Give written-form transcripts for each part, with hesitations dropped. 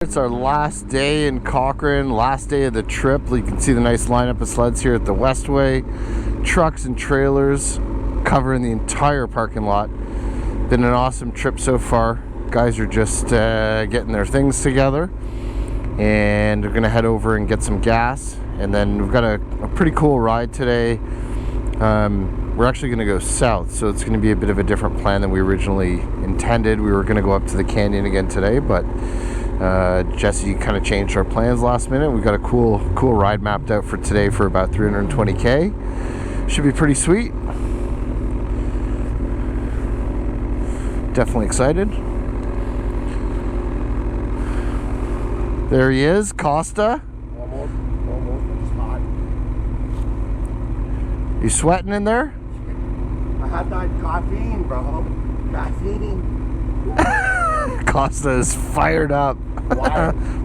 It's our last day in Cochrane, last day of the trip. You can see the nice lineup of sleds here at the Westway. Trucks and trailers covering the entire parking lot. Been an awesome trip so far. Guys are just getting their things together. And we're gonna head over and get some gas. And then we've got a pretty cool ride today. We're actually gonna go south, so it's gonna be a bit of a different plan than we originally intended. We were gonna go up to the canyon again today, but Jesse kind of changed our plans last minute. We got a cool ride mapped out for today for about 320k. Should be pretty sweet. Definitely excited. There he is, Kostia. Almost. It's hot. You sweating in there? I had that caffeine, bro. Caffeine. Kostia is fired up.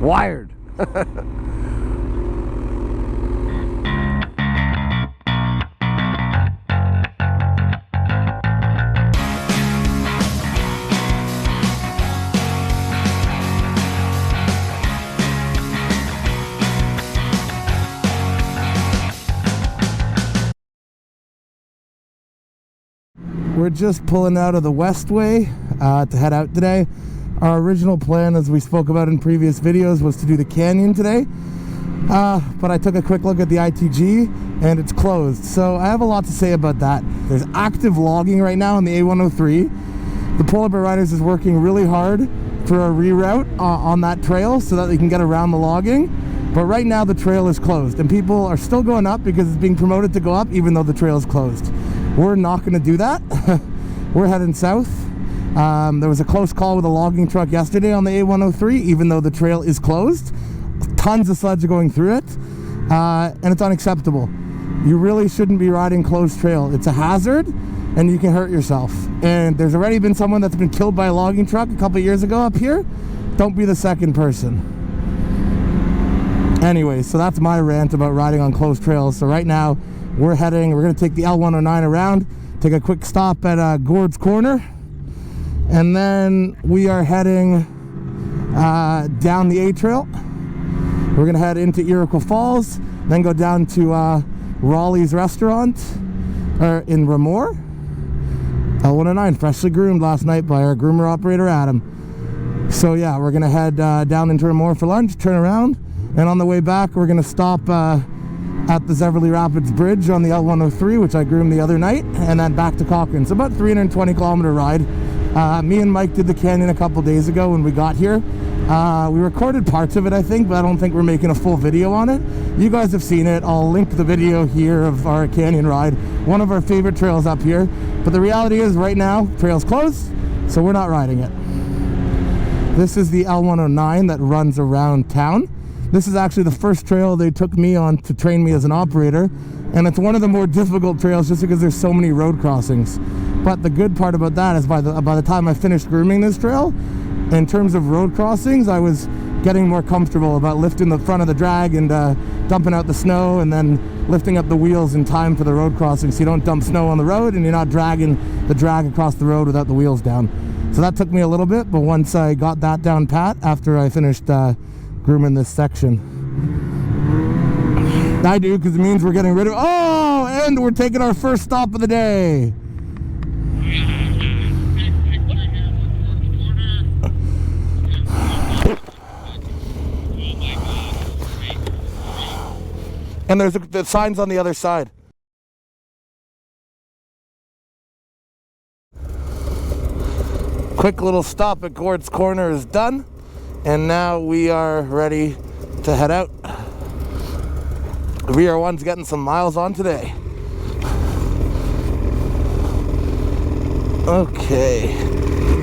Wired. We're just pulling out of the Westway to head out today. Our original plan, as we spoke about in previous videos, was to do the canyon today, but I took a quick look at the ITG and it's closed, so I have a lot to say about that. There's active logging right now on the A103. The Polar Bear Riders is working really hard for a reroute on that trail so that they can get around the logging, but right now the trail is closed and people are still going up because it's being promoted to go up even though the trail is closed. We're not going to do that. We're heading south. There was a close call with a logging truck yesterday on the A103, even though the trail is closed. Tons of sleds are going through it, and it's unacceptable. You really shouldn't be riding closed trail. It's a hazard, and you can hurt yourself. And there's already been someone that's been killed by a logging truck a couple years ago up here. Don't be the second person. Anyway, so that's my rant about riding on closed trails. So right now, we're going to take the L109 around, take a quick stop at Gord's Corner, and then we are heading down the A Trail. We're going to head into Iroquois Falls, then go down to Rollys restaurant in Ramore. L109, freshly groomed last night by our groomer operator Adam. So yeah, we're going to head down into Ramore for lunch, turn around, and on the way back we're going to stop at the Zeverly Rapids Bridge on the L103, which I groomed the other night, and then back to Cochrane. So about 320 kilometer ride. Me and Mike did the canyon a couple days ago when we got here. We recorded parts of it, I think, but I don't think we're making a full video on it. You guys have seen it. I'll link the video here of our canyon ride. One of our favorite trails up here. But the reality is right now, trail's closed, so we're not riding it. This is the L109 that runs around town. This is actually the first trail they took me on to train me as an operator, and it's one of the more difficult trails just because there's so many road crossings. But the good part about that is by the time I finished grooming this trail, in terms of road crossings, I was getting more comfortable about lifting the front of the drag and dumping out the snow, and then lifting up the wheels in time for the road crossing so you don't dump snow on the road and you're not dragging the drag across the road without the wheels down. So that took me a little bit, but once I got that down pat after I finished grooming this section. I do, because it means we're getting rid of... Oh, and we're taking our first stop of the day. And there's the signs on the other side. Quick little stop at Gord's Corner is done. And now we are ready to head out. VR1's getting some miles on today. Okay,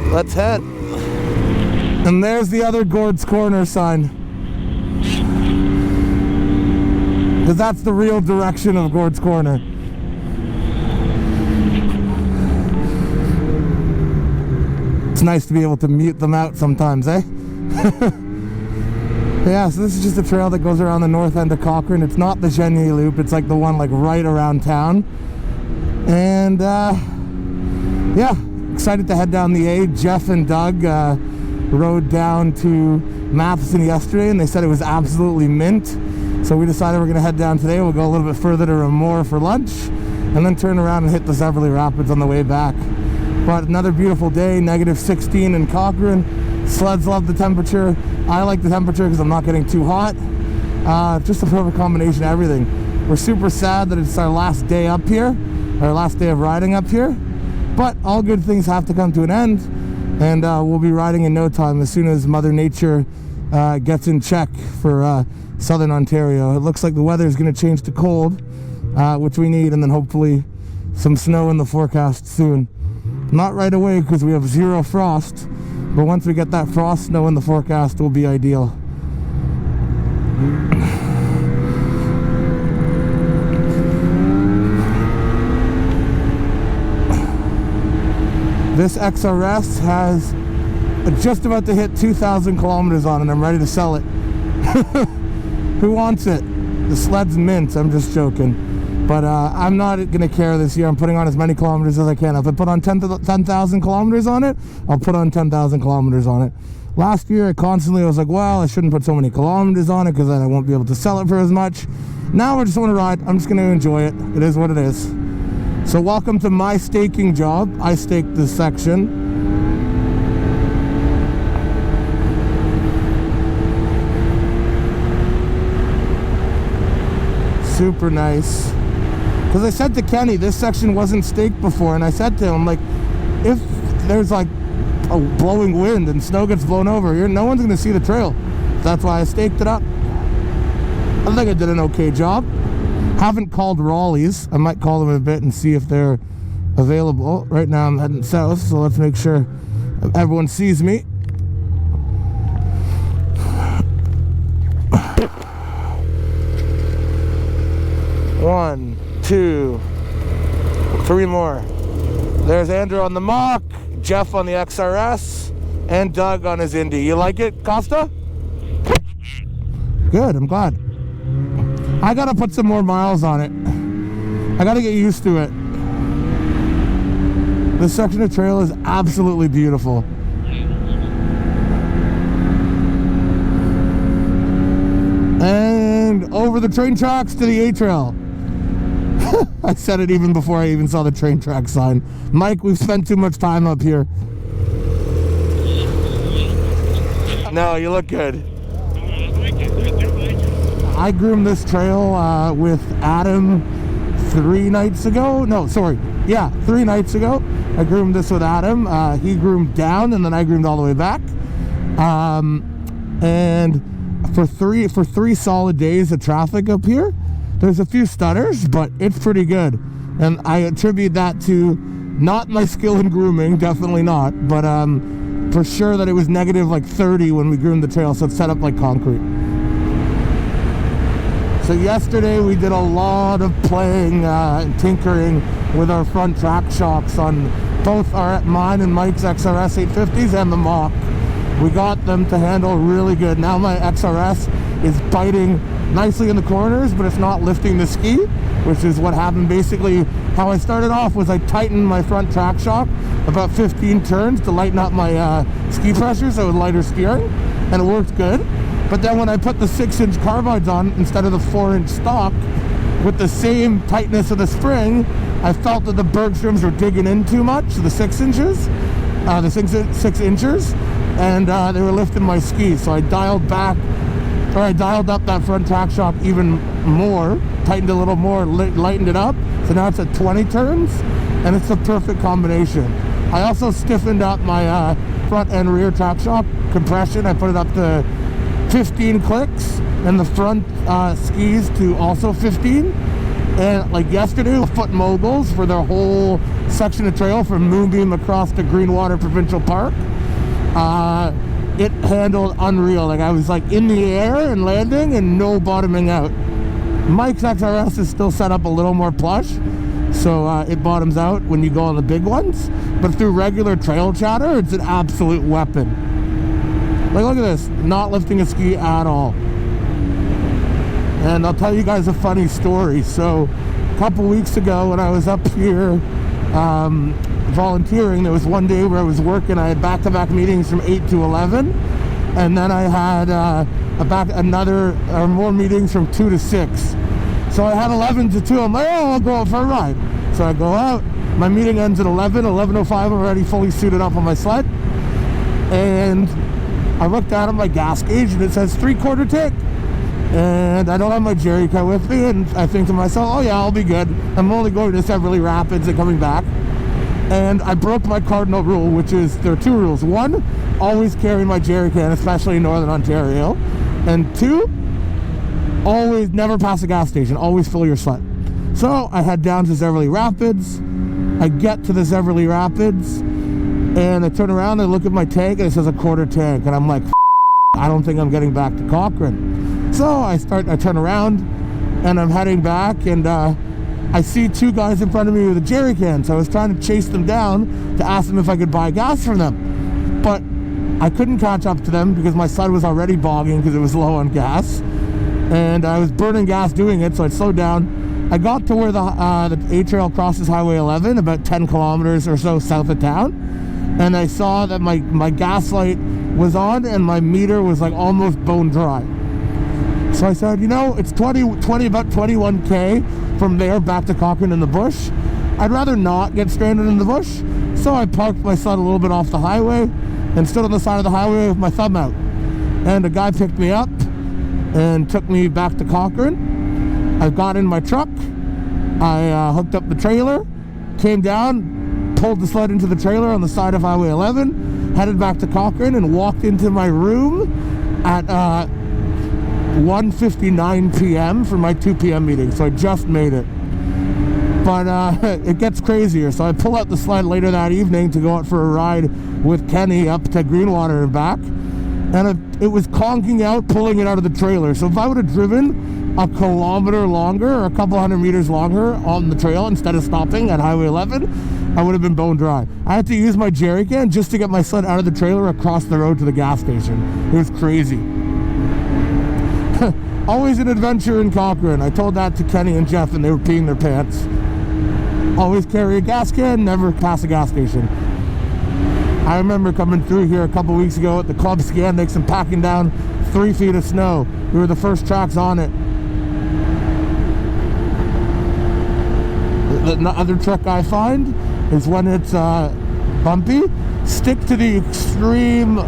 let's head. And there's the other Gord's Corner sign. Because that's the real direction of Gord's Corner. It's nice to be able to mute them out sometimes, eh? Yeah, so this is just a trail that goes around the north end of Cochrane. It's not the Genier Loop, it's like the one like right around town. And yeah, excited to head down the A. Jeff and Doug rode down to Matheson yesterday, and they said it was absolutely mint. So we decided we're going to head down today. We'll go a little bit further to Ramore for lunch, and then turn around and hit the Beverly Rapids on the way back. But another beautiful day, -16 in Cochrane. Sleds love the temperature. I like the temperature because I'm not getting too hot. Just a perfect combination of everything. We're super sad that it's our last day up here, our last day of riding up here. But all good things have to come to an end, and we'll be riding in no time as soon as Mother Nature gets in check for Southern Ontario. It looks like the weather is going to change to cold, which we need, and then hopefully some snow in the forecast soon. Not right away because we have 0 frost, but once we get that frost snow in the forecast, it will be ideal. This XRS has just about to hit 2,000 kilometers on it. I'm ready to sell it. Who wants it? The sled's mint. I'm just joking. But I'm not going to care this year. I'm putting on as many kilometers as I can. If I put on 10,000 kilometers on it, I'll put on 10,000 kilometers on it. Last year, I was like, well, I shouldn't put so many kilometers on it because then I won't be able to sell it for as much. Now I just want to ride. I'm just going to enjoy it. It is what it is. So welcome to my staking job. I staked this section. Super nice. Because I said to Kenny, this section wasn't staked before, and I said to him, like, if there's like a blowing wind and snow gets blown over here, no one's going to see the trail. That's why I staked it up. I think I did an okay job. Haven't called Rollys. I might call them in a bit and see if they're available. Right now I'm heading south, so let's make sure everyone sees me. One, 2, 3 more. There's Andrew on the Mach, Jeff on the XRS, and Doug on his Indy. You like it, Kostia? Good, I'm glad. I gotta put some more miles on it. I gotta get used to it. This section of trail is absolutely beautiful. And over the train tracks to the A-Trail. I said it even before I even saw the train track sign. Mike, we've spent too much time up here. No, you look good. I groomed this trail with Adam 3 nights ago. No, sorry. Yeah, 3 nights ago. I groomed this with Adam. He groomed down, and then I groomed all the way back. And for three solid days of traffic up here, there's a few stutters, but it's pretty good. And I attribute that to not my skill in grooming, definitely not, but for sure that it was negative like 30 when we groomed the trail, so it's set up like concrete. So yesterday we did a lot of playing and tinkering with our front track shocks on both mine and Mike's XRS 850s and the Mach. We got them to handle really good. Now my XRS is biting nicely in the corners, but it's not lifting the ski, which is what happened. Basically, how I started off was I tightened my front track shock about 15 turns to lighten up my ski pressure so it was lighter steering, and it worked good. But then when I put the 6-inch carbides on instead of the 4-inch stock, with the same tightness of the spring, I felt that the Bergstroms were digging in too much, the 6 inches, the 6 inches, and they were lifting my ski. So I dialed up that front track shock even more, tightened a little more, lightened it up. So now it's at 20 turns, and it's a perfect combination. I also stiffened up my front and rear track shock compression. I put it up to 15 clicks, and the front skis to also 15. And like yesterday, Foot Moguls for their whole section of trail from Moonbeam across to Greenwater Provincial Park. It handled unreal. Like I was like in the air and landing and no bottoming out. Mike's XRS is still set up a little more plush, so it bottoms out when you go on the big ones. But through regular trail chatter, it's an absolute weapon. Like look at this, not lifting a ski at all. And I'll tell you guys a funny story. So a couple weeks ago when I was up here volunteering, there was one day where I was working. I had back-to-back meetings from 8 to 11, and then I had more meetings from 2 to 6. So I had 11 to 2. I'm like, oh, I'll go out for a ride. So I go out. My meeting ends at 11:05. I'm already fully suited up on my sled. And I looked down at my gas gauge and it says 3/4 tank. And I don't have my jerry can with me. And I think to myself, oh yeah, I'll be good. I'm only going to Severly Rapids and coming back. And I broke my cardinal rule, which is, there are 2 rules. 1, always carry my jerry can, especially in Northern Ontario. And 2, always never pass a gas station, always fill your sled. So I head down to Severly Rapids. I get to the Severly Rapids and I turn around and I look at my tank and it says 1/4 tank, and I'm like, I don't think I'm getting back to Cochrane. So I turn around and I'm heading back, and I see 2 guys in front of me with a jerry can. So I was trying to chase them down to ask them if I could buy gas from them, but I couldn't catch up to them because my sled was already bogging because it was low on gas, and I was burning gas doing it. So I slowed down. I got to where the A trail crosses Highway 11, about 10 kilometers or so south of town, and I saw that my gas light was on and my meter was like almost bone dry. So I said, you know, it's about 21K from there back to Cochrane in the bush. I'd rather not get stranded in the bush. So I parked my sled a little bit off the highway and stood on the side of the highway with my thumb out. And a guy picked me up and took me back to Cochrane. I got in my truck, I hooked up the trailer, came down, pulled the sled into the trailer on the side of Highway 11, headed back to Cochrane, and walked into my room at 1:59 p.m. for my 2 p.m. meeting. So I just made it. But it gets crazier. So I pull out the sled later that evening to go out for a ride with Kenny up to Greenwater and back. And it was conking out, pulling it out of the trailer. So if I would have driven a kilometer longer or a couple hundred meters longer on the trail instead of stopping at Highway 11, I would have been bone dry. I had to use my jerry can just to get my sled out of the trailer across the road to the gas station. It was crazy. Always an adventure in Cochrane. I told that to Kenny and Jeff and they were peeing their pants. Always carry a gas can, never pass a gas station. I remember coming through here a couple weeks ago at the Club Scandics and packing down 3 feet of snow. We were the first tracks on it. The other trick I find is when it's bumpy, stick to the extreme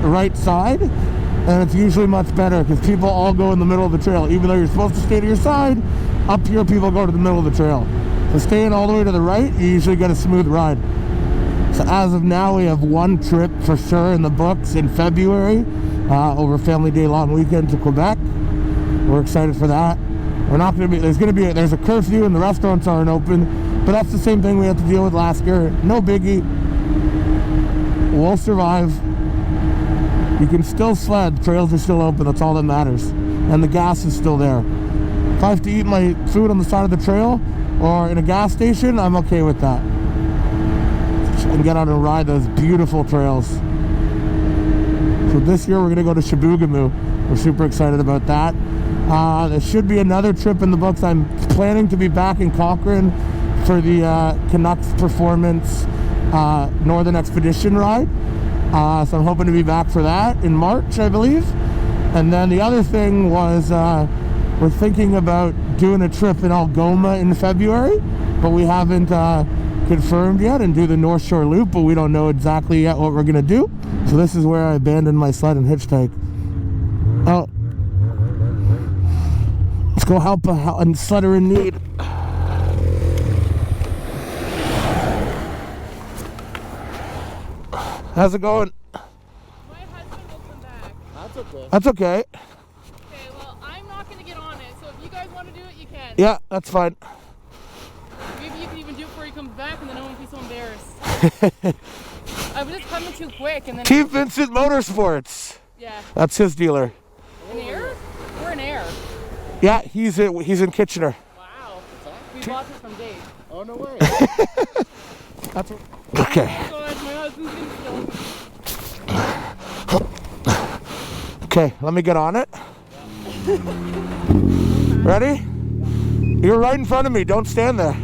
right side, and it's usually much better because people all go in the middle of the trail. Even though you're supposed to stay to your side, up here people go to the middle of the trail. So staying all the way to the right, you usually get a smooth ride. So as of now, we have 1 trip for sure in the books in February over Family Day long weekend to Quebec. We're excited for that. We're not going to be, there's a curfew and the restaurants aren't open, but that's the same thing we had to deal with last year. No biggie. We'll survive. You can still sled. Trails are still open. That's all that matters. And the gas is still there. If I have to eat my food on the side of the trail or in a gas station, I'm okay with that. And get out and ride those beautiful trails. So this year we're going to go to Chibougamau. We're super excited about that. There should be another trip in the books. I'm planning to be back in Cochrane for the Canucks Performance Northern Expedition ride. So I'm hoping to be back for that in March, I believe. And then the other thing was we're thinking about doing a trip in Algoma in February, but we haven't confirmed yet, and do the North Shore Loop, but we don't know exactly yet what we're going to do. So this is where I abandoned my sled and hitch tank. Oh. Let's go help a sledder in need. How's it going? My husband will come back. That's okay. That's okay. Okay, well, I'm not going to get on it, so if you guys want to do it, you can. Yeah, that's fine. Maybe you can even do it before he comes back, and then I won't be so embarrassed. I was just coming too quick, and then... Team Vincent Motorsports. Yeah. That's his dealer. An air? We're an air. Yeah, he's in Kitchener. Wow. We bought this from Dave. Oh, no way. That's okay. Oh God, my husband's gonna kill me. Okay, let me get on it. Ready? You're right in front of me. Don't stand there.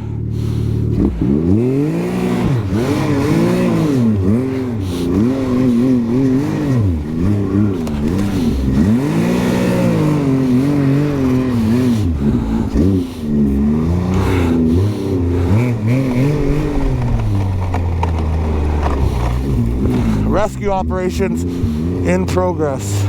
rescue operations in progress.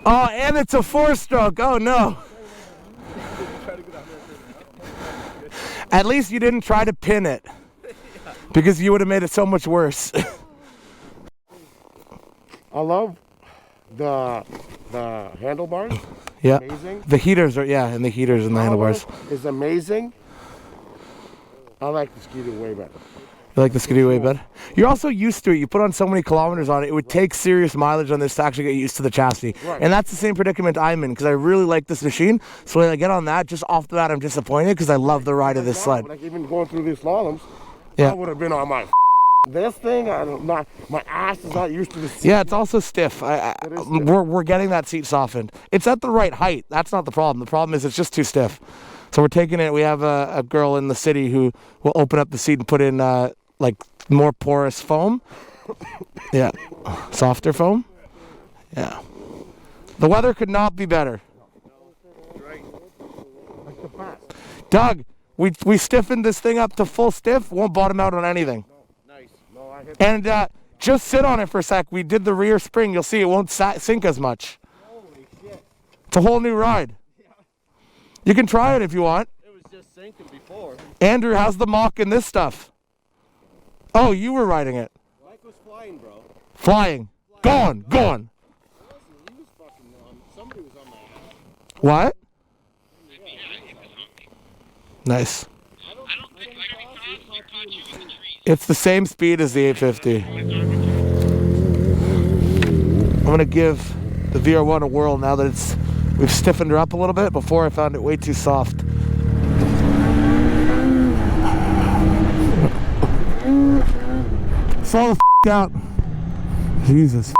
Oh, and it's a 4-stroke. Oh no. At least you didn't try to pin it, because you would have made it so much worse. I love the handlebars. Yeah. Amazing. The heaters are, yeah, and the heaters and the handlebars. Is amazing. I like the Ski-Doo way better. You like the Ski-Doo way better? You're also used to it. You put on so many kilometers on it, it would take serious mileage on this to actually get used to the chassis. Right. And that's the same predicament I'm in, because I really like this machine. So when I get on that, just off the bat, I'm disappointed because I love the ride of this sled. Like even going through these slaloms, Yeah. I would have been on my this thing. My ass is not used to this. Yeah, it's also stiff. It is stiff. We're getting that seat softened. It's at the right height. That's not the problem. The problem is it's just too stiff. So we're taking it. We have a girl in the city who will open up the seat and put in like more porous foam. Yeah, softer foam. Yeah. The weather could not be better. Doug, we stiffened this thing up to full stiff. Won't bottom out on anything. Nice. No, I hit And just sit on it for a sec. We did the rear spring. You'll see it won't sink as much. Holy shit. It's a whole new ride. You can try it if you want. It was just sinking before. Andrew, how's the mock in this stuff? Oh, you were riding it. Mike was flying, bro. Flying. Gone. Gone. He was fucking on. Somebody was on my ass. What? Nice. I don't think I probably caught you in the trees. It's the same speed as the 850. I'm going to give the VR1 a whirl now that we've stiffened her up a little bit. Before I found it way too soft. Slow the out. Jesus.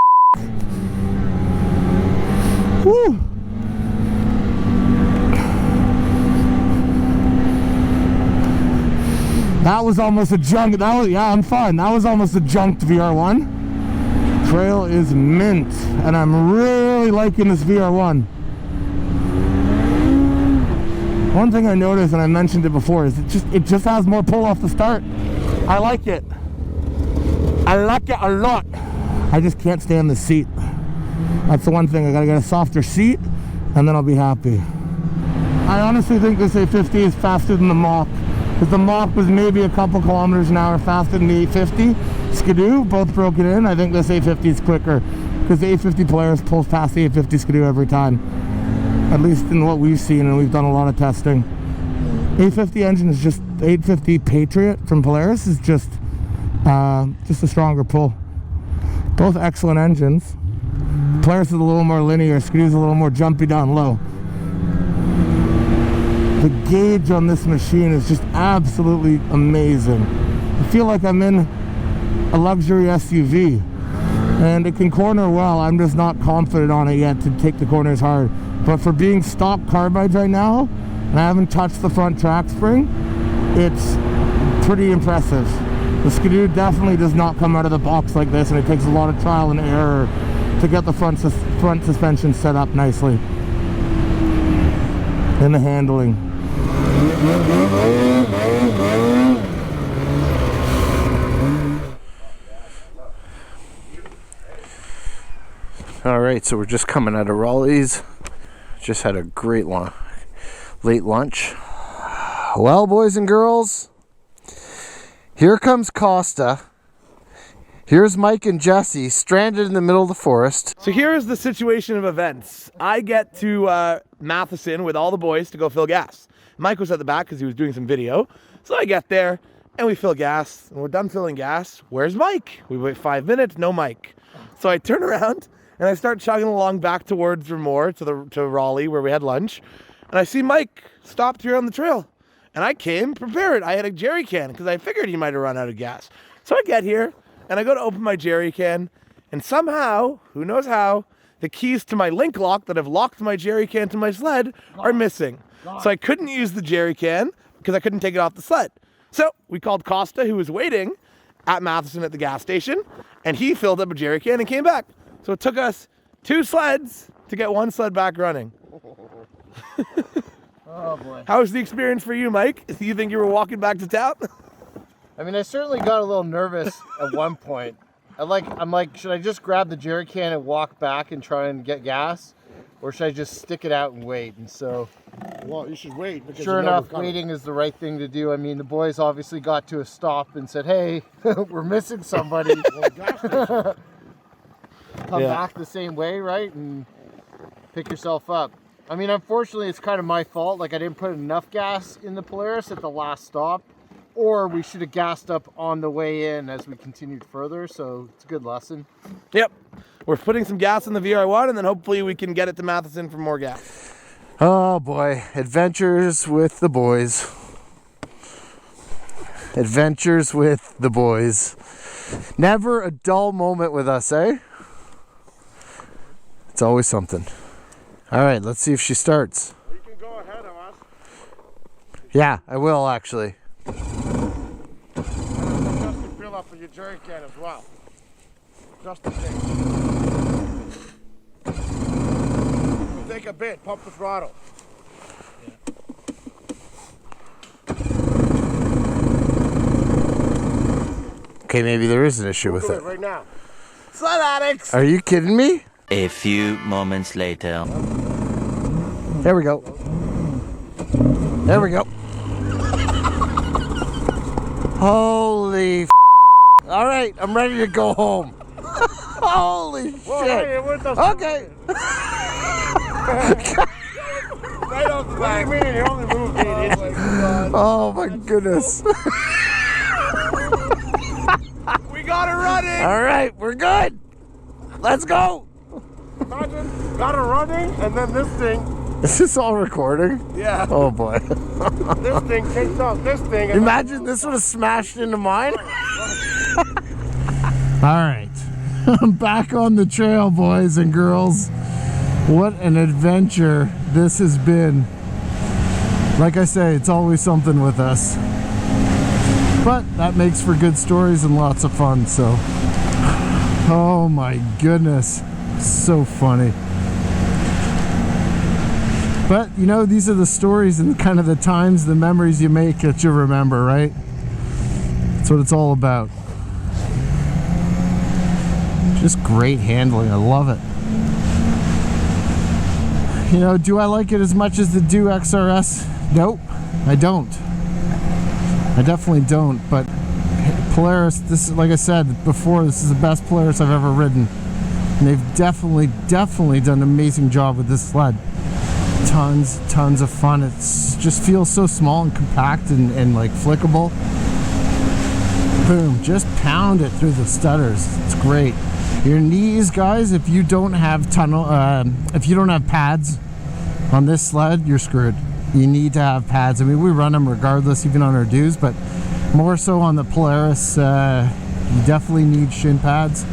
Woo. That was almost a junk. Yeah, I'm fine. That was almost a junked VR1. Trail is mint, and I'm really liking this VR1. One thing I noticed, and I mentioned it before, is it just has more pull off the start. I like it. I like it a lot. I just can't stand the seat. That's the one thing. I gotta get a softer seat, and then I'll be happy. I honestly think this 850 is faster than the Mach, because the Mach was maybe a couple kilometers an hour faster than the 850. Skidoo, both broken in. I think this 850 is quicker, because the 850 Polaris pulls past the 850 Skidoo every time. At least in what we've seen, and we've done a lot of testing. 850 engine is just, 850 Patriot from Polaris is just a stronger pull. Both excellent engines. Polaris is a little more linear, Skidoo's a little more jumpy down low. The gauge on this machine is just absolutely amazing. I feel like I'm in a luxury SUV, and it can corner well. I'm just not confident on it yet to take the corners hard. But for being stock carbides right now, and I haven't touched the front track spring, it's pretty impressive. The Skidoo definitely does not come out of the box like this, and it takes a lot of trial and error to get the front suspension set up nicely. And the handling. All right, so we're just coming out of Rollys. Just had a great late lunch. Well, boys and girls, here comes Kostia. Here's Mike and Jesse stranded in the middle of the forest. So here's the situation of events. I get to Matheson with all the boys to go fill gas. Mike was at the back because he was doing some video. So I get there and we fill gas, and we're done filling gas. Where's Mike? We wait 5 minutes, no Mike. So I turn around and I start chugging along back towards Ramore to Raleigh where we had lunch. And I see Mike stopped here on the trail. And I came prepared. I had a jerry can because I figured he might have run out of gas. So I get here and I go to open my jerry can, and somehow, who knows how, the keys to my link lock that have locked my jerry can to my sled are missing. So I couldn't use the jerry can because I couldn't take it off the sled. So we called Kostia, who was waiting, at Matheson at the gas station, and he filled up a jerry can and came back. So it took us 2 sleds to get 1 sled back running. Oh boy. How was the experience for you, Mike? Do you think you were walking back to town? I mean, I certainly got a little nervous at one point. I'm like, should I just grab the jerry can and walk back and try and get gas? Or should I just stick it out and wait? And so, Well, you should wait. Because sure enough, waiting is the right thing to do. I mean, the boys obviously got to a stop and said, hey, we're missing somebody. Come back the same way, right? And pick yourself up. I mean, unfortunately, it's kind of my fault. Like, I didn't put enough gas in the Polaris at the last stop. Or we should have gassed up on the way in as we continued further. So it's a good lesson. Yep. We're putting some gas in the VR1, and then hopefully we can get it to Matheson for more gas. Oh boy, adventures with the boys. Adventures with the boys. Never a dull moment with us, eh? It's always something. All right, let's see if she starts. You can go ahead of us. Yeah, I will actually. Just to fill up your jerry can as well. Just in case. It'll take a bit. Pump the throttle. Okay, maybe there is an issue with Do it. it right now. Sledaddicz! Are you kidding me? A few moments later. There we go. There we go. Holy f***. All right, I'm ready to go home. Holy Whoa, shit. hey, what the Okay. Right off the back. What do you mean? You only moved 8 inches. Oh my goodness. We got it running! All right, we're good. Let's go. Imagine, got it running, and then this thing, Is this all recording? Yeah. Oh boy. this thing takes out this thing. And Imagine this would have smashed into mine. All right. I'm back on the trail, boys and girls. What an adventure this has been. Like I say, it's always something with us. But that makes for good stories and lots of fun, so. Oh my goodness. So funny. But, you know, these are the stories and kind of the times, the memories you make that you remember, right? That's what it's all about. Just great handling. I love it. You know, do I like it as much as the Do XRS? Nope, I don't. I definitely don't, but Polaris, this is, like I said before, this is the best Polaris I've ever ridden. And they've definitely done an amazing job with this sled. Tons of fun. It's just feels so small and compact and like flickable. Boom, just pound it through the stutters. It's great. Your knees, guys, if you don't have pads on this sled, you're screwed. You need to have pads. I mean, we run them regardless, even on our dues, but more so on the Polaris, you definitely need shin pads.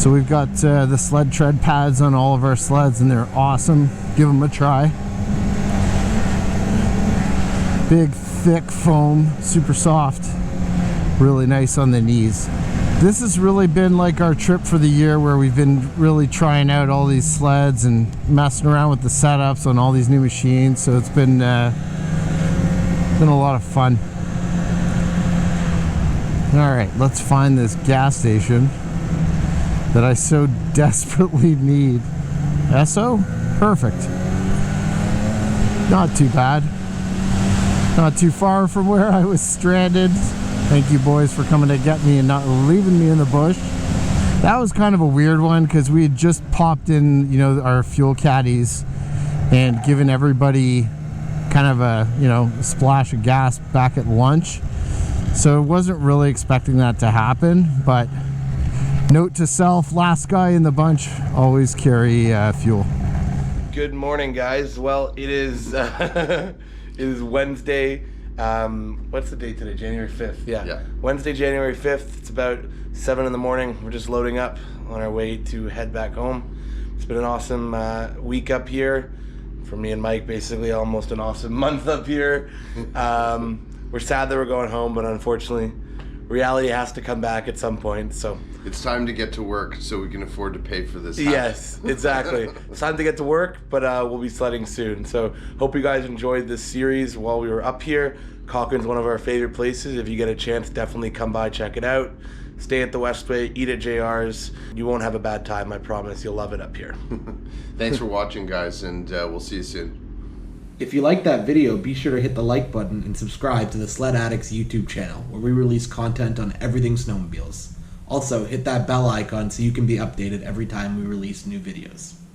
So we've got the sled tread pads on all of our sleds, and they're awesome. Give them a try. Big, thick foam, super soft. Really nice on the knees. This has really been like our trip for the year, where we've been really trying out all these sleds and messing around with the setups on all these new machines. So it's been a lot of fun. All right, let's find this gas station that I so desperately need. Esso? Perfect. Not too bad. Not too far from where I was stranded. Thank you, boys, for coming to get me and not leaving me in the bush. That was kind of a weird one because we had just popped in, you know, our fuel caddies and given everybody kind of a, you know, splash of gas back at lunch. So I wasn't really expecting that to happen, but note to self, last guy in the bunch, always carry fuel. Good morning, guys. Well, it is it is Wednesday. What's the date today? January 5th. Yeah. Wednesday, January 5th. It's about 7 in the morning. We're just loading up on our way to head back home. It's been an awesome week up here. For me and Mike, basically almost an awesome month up here. We're sad that we're going home, but unfortunately, reality has to come back at some point. So It's time to get to work so we can afford to pay for this house. yes, exactly. It's time to get to work, but we'll be sledding soon. So hope you guys enjoyed this series while we were up here. Cochrane's one of our favorite places. If you get a chance, definitely come by, check it out. Stay at the Westway, eat at JR's. You won't have a bad time, I promise. You'll love it up here. Thanks for watching, guys, and we'll see you soon. If you liked that video, be sure to hit the like button and subscribe to the Sledaddicz YouTube channel, where we release content on everything snowmobiles. Also, hit that bell icon so you can be updated every time we release new videos.